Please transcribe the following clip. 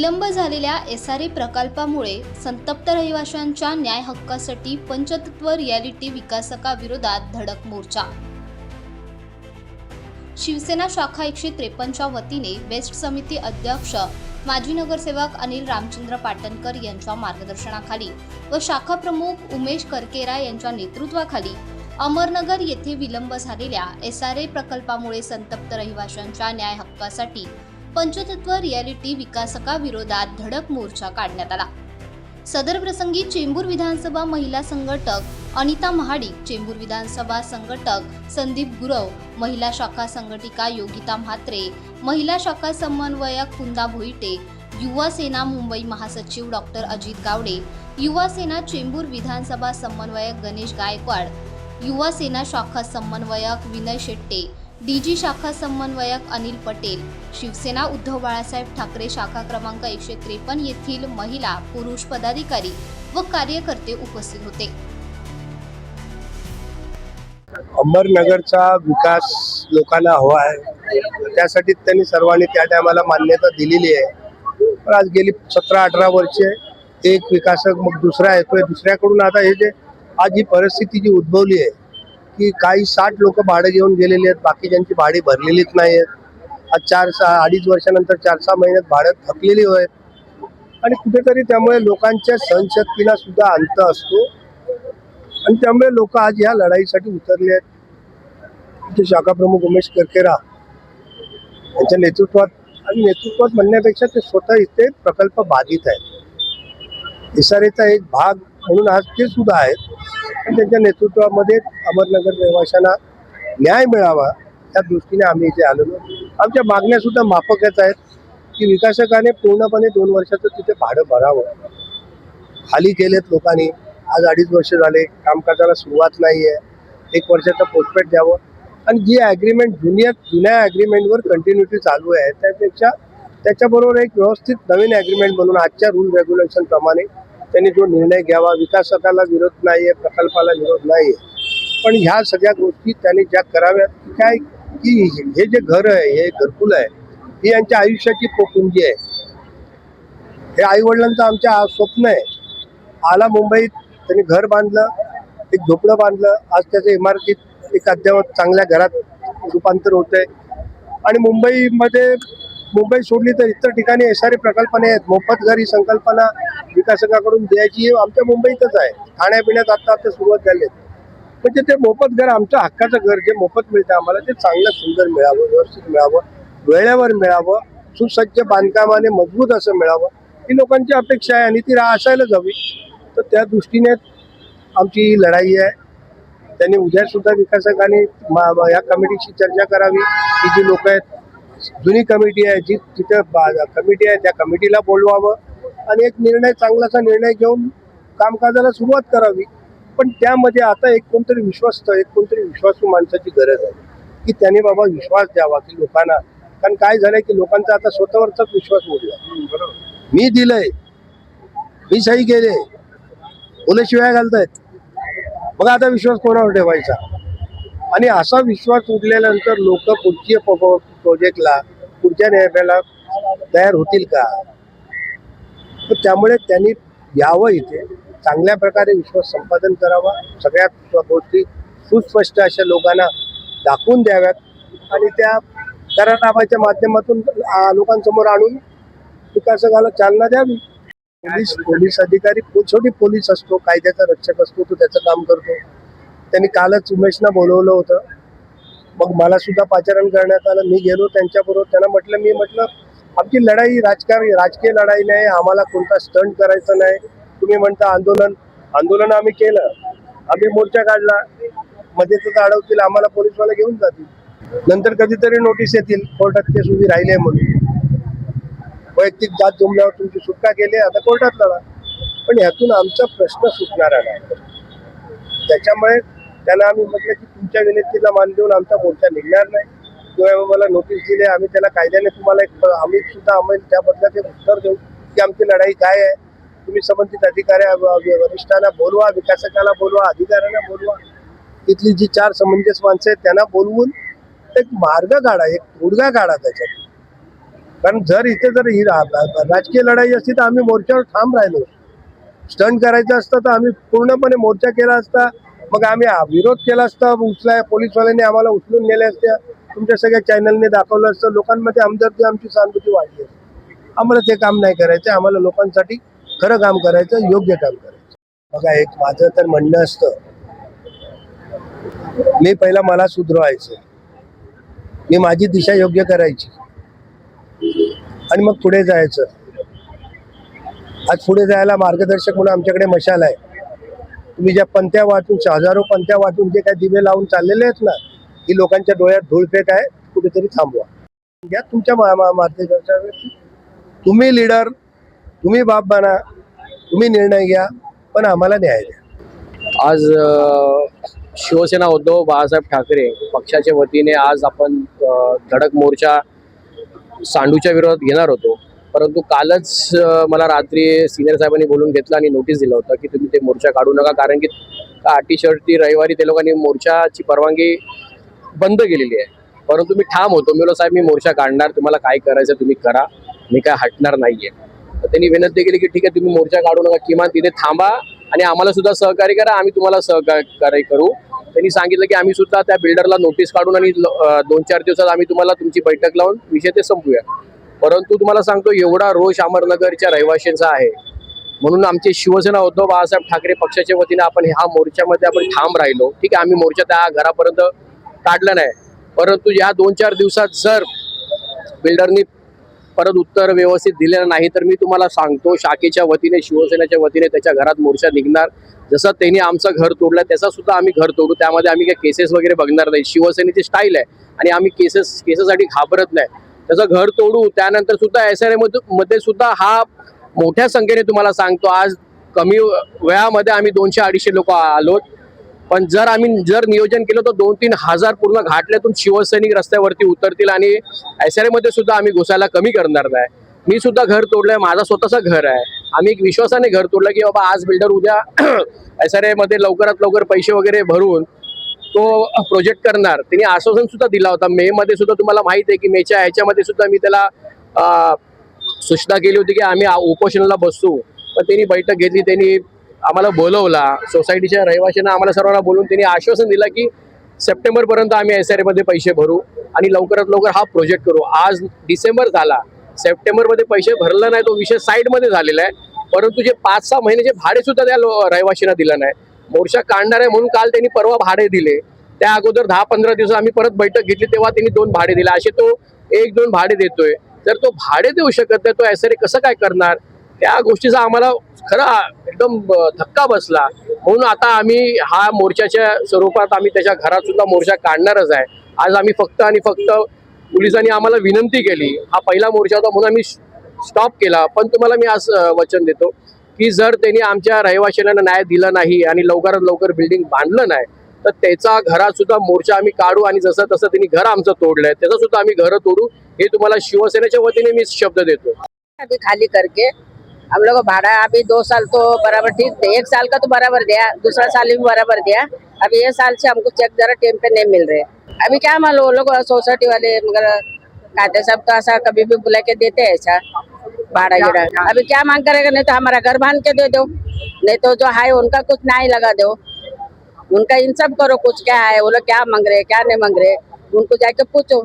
विलंब झालेल्या SRA प्रकल्पामुळे संतप्त रहिवाशांच्या न्याय हक्कासाठी पंचतत्व रियालिटी विकासकाविरोधात धडक मोर्चा। शिवसेना शाखा 153 च्या वतीने बेस्ट समिती अध्यक्ष माजी नगरसेवक अनिल रामचंद्र पाटणकर यांच्या मार्गदर्शनाखाली व शाखा प्रमुख उमेश करकेरा यांच्या नेतृत्वाखाली अमरनगर येथे विलंब झालेल्या SRA प्रकल्पामुळे संतप्त रहिवाशांच्या न्याय हक्कासाठी पंचतत्व रियालिटी विकासकाविरोधात धडक मोर्चा काढण्यात आला। सदर प्रसंगी चेंबूर विधानसभा महिला संघटक अनिता महाडिक, चेंबूर विधानसभा संघटक संदीप गुरव, महिला शाखा संघटिका योगिता म्हात्रे, महिला शाखा समन्वयक कुंदा भोईटे, युवा सेना मुंबई महासचिव डॉक्टर अजित गावडे, युवा सेना चेंबूर विधानसभा समन्वयक गणेश गायकवाड, युवा सेना शाखा समन्वयक विनय शेट्टे, DG शाखा समन्वयक अनिल पटेल, शिवसेना उद्धव बाळासाहेब ठाकरे शाखा क्रमांक 153 येथील महिला पुरुष पदाधिकारी व कार्यकर्ते उपस्थित होते। अमरनगरचा विकास लोकांना हवा आहे, त्यासाठी त्यांनी सर्वांनी त्या टायमाला मान्यता दिलेली आहे। पण आज गेली 17-18 वर्षे एक विकासक मग दुसरा येतोय, दुसऱ्याकडून आता हे जे आज ही परिस्थिती जी उद्भवली आहे की काही 60 लोक भाडे घेऊन गेलेले आहेत, बाकी ज्यांची भाडी भरलेलीच नाही आहेत। आज 4-6-2.5 वर्षानंतर 4-6 महिन्यात भाडं थकलेली आहेत आणि कुठेतरी त्यामुळे लोकांच्या सहनशक्तीला सुद्धा अंत असतो आणि त्यामुळे लोक आज या लढाईसाठी उतरले आहेत। ते शाखा प्रमुख उमेश करकेरा यांच्या नेतृत्वात म्हणण्यापेक्षा ते स्वतः इथे प्रकल्प बाधित आहेत। SRAचा एक भाग म्हणून आज ते सुद्धा आहेत आणि त्यांच्या नेतृत्वामध्ये अमरनगर रहिवाशांना न्याय मिळावा त्या दृष्टीने आम्ही इथे आलेलो। आमच्या मागण्या सुद्धा माफकच आहेत की विकासकाने पूर्णपणे 2 वर्षाचं तिथे भाडं भरावं। खाली केलेत लोकांनी, आज 2.5 वर्ष झाले कामकाजाला सुरुवात नाही आहे। 1 वर्षाचं पोस्टपेड द्यावं आणि जी ॲग्रीमेंट जुन्या ॲग्रीमेंटवर कंटिन्युटी चालू आहे त्यापेक्षा त्याच्याबरोबर एक व्यवस्थित नवीन ॲग्रीमेंट बनवून आजच्या रूल रेग्युलेशन प्रमाणे त्यांनी जो निर्णय घ्यावा। विकासकाला विरोध नाही आहे, प्रकल्पाला विरोध नाही आहे, पण ह्या सगळ्या गोष्टी त्यांनी ज्या कराव्यात काय की हे जे घर आहे, हे घरकुल आहे, ही यांच्या आयुष्याची पोटपुंजी आहे। हे आईवडिलांचं आमच्या स्वप्न आहे। आला मुंबईत त्यांनी घर बांधलं, एक झोपडं बांधलं, आज त्याच्या इमारतीत एक अद्ययावत चांगल्या घरात रूपांतर होतंय आणि मुंबई सोडली तर इतर ठिकाणी SRA प्रकल्पने आहेत। मोफत घर ही संकल्पना विकासकाकडून द्यायची आमच्या मुंबईतच आहे। खाण्यापिण्यात आता सुरुवात झाली आहे, म्हणजे ते मोफत घर आमच्या हक्काचं घर जे मोफत मिळतं आम्हाला ते चांगलं सुंदर मिळावं, व्यवस्थित मिळावं, वेळेवर मिळावं, सुसज्ज बांधकामाने मजबूत असं मिळावं ही लोकांची अपेक्षा आहे आणि ती असायलाच हवी। तर त्या दृष्टीने आमची ही लढाई आहे। त्यांनी उद्या सुद्धा विकासकाने या कमिटीशी चर्चा करावी। ही जी लोक आहेत, जुनी कमिटी आहे, जिथं कमिटी आहे त्या कमिटीला बोलवावं आणि एक चांगलासा निर्णय घेऊन कामकाजाला सुरुवात करावी। पण त्यामध्ये आता एक कोणतरी विश्वासू माणसाची गरज आहे की त्याने बाबा विश्वास द्यावा की लोकांना, कारण काय झालंय की लोकांचा आता स्वतःवरचाच विश्वास उडला। मी दिलंय, मी सही केले, मुलं शिवाय घालतायत, मग आता विश्वास कोणावर ठेवायचा? आणि असा विश्वास उडल्यानंतर लोक पुढच्या प्रोजेक्टला, पुढच्या निर्णयाला तयार होतील का? तर त्यामुळे त्यांनी यावं, इथे चांगल्या प्रकारे विश्वास संपादन करावा, सगळ्या गोष्टी सुस्पष्ट अशा लोकांना दाखवून द्याव्यात आणि त्या करारनाम्याच्या माध्यमातून लोकांसमोर आणून विकासकाला चालना द्यावी। पोलीस अधिकारी शेवटी पोलीस असतो, कायद्याचा रक्षक असतो, तो त्याचं काम करतो। त्यांनी कालच उमेशना बोलवलं होतं, मग मला सुद्धा पाचारण करण्यात आलं। मी गेलो त्यांच्याबरोबर, त्यांना म्हटलं आमची लढाई राजकीय लढाई नाही, आम्हाला कोणता स्टंट करायचा नाही। तुम्ही म्हणता आंदोलन आम्ही केलं, आम्ही मोर्चा काढला, मध्येच अडवतील, आम्हाला पोलीसवाले घेऊन जातील, नंतर कधीतरी नोटीस येतील कोर्टात केस उभी राहिले म्हणून, वैयक्तिक जात जमल्यावर तुमची सुटका केली, आता कोर्टात लढा। पण ह्यातून आमचा प्रश्न सुटणारा नाही। त्याच्यामुळे त्यांना आम्ही म्हटलं की तुमच्या विनंतीला मान देऊन आमचा मोर्चा निघणार नाही। किंवा मला नोटीस दिली, आम्ही त्याला कायद्याने तुम्हाला आम्ही त्या बदल्यात एक उत्तर देऊ की आमची लढाई काय आहे। तुम्ही संबंधित वरिष्ठांना बोलवा, विकासकाला बोलवा, अधिकाऱ्यांना बोलवा, तिथली जी 4 समंजस माणसं आहेत त्यांना बोलवून एक मार्ग काढा, एक तोडगा काढा त्याच्यात। कारण जर इथे जर ही राजकीय लढाई असती तर आम्ही मोर्चावर ठाम राहिलो. स्टंट करायचं असतं तर आम्ही पूर्णपणे मोर्चा केला असता. मग आम्ही विरोध केला असता, उचलाय पोलीसवाल्यांनी आम्हाला उचलून नेले असत्या, तुमच्या सगळ्या चॅनलने दाखवलं असतं, लोकांमध्ये हमदर्दी आमची सहानुभूती वाढली असती. आम्हाला ते काम नाही करायचं. आम्हाला लोकांसाठी खरं काम करायचं, योग्य काम करायचं. बघा, एक माझं तर म्हणणं असतं, मी पहिला मला सुधरवायचं, मी माझी दिशा योग्य करायची आणि मग पुढे जायचं. आज पुढे जायला मार्गदर्शक म्हणून आमच्याकडे मशाल आहे. तुम्ही ज्या पंथ्या वाटून, हजारो पंथ्या वाटून जे काय दिवे लावून चाललेले आहेत ना, ही लोकांच्या डोळ्यात धूळफेक आहे. कुठेतरी थांबवा. घ्या तुमच्या मार्गदर्शनावर. तुम्ही लीडर, तुम्ही बाप बना, तुम्ही निर्णय घ्या, पण आम्हाला न्याय द्या. आज शिवसेना उद्धव बाळासाहेब ठाकरे पक्षाच्या वतीने आज आपण धडक मोर्चा सांडूच्या विरोधात घेणार होतो. परंतु कालच मला रात्री सिनियर साहेबांनी बोलून घेतलं आणि नोटीस दिलं होतं की तुम्ही ते मोर्चा काढू नका, कारण की अटी शर्ती रविवारी ते लोकांनी मोर्चाची परवानगी बंद केलेली आहे. परंतु मी ठाम होतो. मी बोललो, साहेब मी मोर्चा काढणार, तुम्हाला काय करायचं तुम्ही करा, मी काय हटणार नाहीये. तर त्यांनी विनंती केली की ठीक आहे, तुम्ही मोर्चा काढू नका, किमान तिथे थांबा आणि आम्हाला सुद्धा सहकार्य करा, आम्ही तुम्हाला सहकार्य करू. त्यांनी सांगितलं की आम्ही सुद्धा त्या बिल्डरला नोटीस काढून आणि 2-4 दिवसात आम्ही तुम्हाला तुमची बैठक लावून विषय ते संपूया. परंतु तुम्हाला सांगतो, एवढा रोष अमरनगरच्या रहिवाशांचा आहे, म्हणून आमची शिवसेना उद्धव बाळासाहेब ठाकरे पक्षाच्या वतीने आपण ह्या मोर्चामध्ये आपण ठाम राहिलो. ठीक आहे, आम्ही मोर्चा त्या घरापर्यंत काढला नाही, परंतु या 2-4 दिवसात जर बिल्डरनी परत उत्तर व्यवस्थित दिलेलं नाही तर मी तुम्हाला सांगतो, शाखेच्या वतीने, शिवसेनेच्या वतीने त्याच्या घरात मोर्चा निघणार. जसं त्यांनी आमचं घर तोडलं त्याचा सुद्धा आम्ही घर तोडू. त्यामध्ये आम्ही काही केसेस वगैरे बघणार नाही. शिवसेनेची स्टाईल आहे आणि आम्ही केसेससाठी घाबरत नाही. त्याचं घर तोडू. त्यानंतर सुद्धा SRA मध्ये सुद्धा हा मोठ्या संख्येने तुम्हाला सांगतो, आज कमी वेळामध्ये आम्ही 200-250 लोक आलोत. पण जर आम्ही नियोजन केलं तर 2-3 हजार पूर्ण घाटल्यातून शिवसैनिक रस्त्यावरती उतरतील आणि SRA मध्ये सुद्धा आम्ही घुसायला कमी करणार नाही. मी सुद्धा घर तोडलंय, माझा स्वतःचं घर आहे. आम्ही एक विश्वासाने घर तोडलं की बाबा आज बिल्डर उद्या SRA मध्ये लवकरात लवकर पैसे वगैरे भरून तो प्रोजेक्ट करणार. त्यांनी आश्वासन सुद्धा दिला होता. मे मध्ये सुद्धा तुम्हाला माहिती आहे की मेच्या ह्याच्यामध्ये सुद्धा मी त्याला सूचना केली होती की आम्ही उपोषणाला बसू. पण त्यांनी बैठक घेतली, त्यांनी आम्हाला बोलवला, सोसायटीच्या रहिवाशांना आम्हाला सर्वांना बोलून त्यांनी आश्वासन दिलं की सप्टेंबरपर्यंत आम्ही SRA मध्ये पैसे भरू आणि लवकरात लवकर हा प्रोजेक्ट करू. आज डिसेंबर झाला, सप्टेंबरमध्ये पैसे भरला नाही, तो विषय साईडमध्ये झालेला आहे. परंतु जे 5-6 महिन्याचे भाडे सुद्धा त्या रहिवाशांना दिलं नाही. मोर्चा काढणार आहे म्हणून काल त्यांनी परवा भाडे दिले. त्या अगोदर 10-15 दिवस आम्ही परत बैठक घेतली, तेव्हा त्यांनी 2 भाडे दिले. असे तो 1-2 भाडे देतोय. जर तो भाडे देऊ शकत नाही, तो SRA कसं काय करणार? त्या गोष्टीचा आम्हाला खरा एकदम धक्का बसला. म्हणून आता आम्ही हा मोर्चाच्या स्वरूपात आम्ही त्याच्या घरात सुद्धा मोर्चा काढणारच आहे. आज आम्ही फक्त आणि फक्त पोलिसांनी आम्हाला विनंती केली, हा पहिला मोर्चा होता म्हणून आम्ही स्टॉप केला. पण तुम्हाला मी आज वचन देतो की जर त्यांनी आमच्या रहिवाशांना न्याय दिला नाही आणि लवकरात लवकर बिल्डिंग बांधलं नाही तर त्याचा घरात सुद्धा मोर्चा आम्ही काढू आणि जसं तसं त्यांनी घर आमचं तोडलंय त्याचं सुद्धा आम्ही घर तोडू. हे तुम्हाला शिवसेनेच्या वतीने मी शब्द देतो. अभी खाली करके हम लोग को भाड़ा अभी 2 साल तो बराबर ठीक थे, 1 साल का तो बराबर दिया, दूसरा साल भी बराबर दिया. अभी ये साल से हमको चेक जरा टाइम पे नहीं मिल रहे. अभी क्या मालूम, वो लोग सोसाइटी वाले मगर खाते सब तो ऐसा कभी भी बुला के देते हैं ऐसा भाड़ा गिरा. अभी क्या मांग करेगा? नहीं तो हमारा घर बांध के दे दो, नहीं तो जो है उनका कुछ नहीं लगा दो, उनका इंसाफ करो. कुछ क्या है, वो लोग क्या मांग रहे क्या नहीं मांग रहे, उनको जाके पूछो.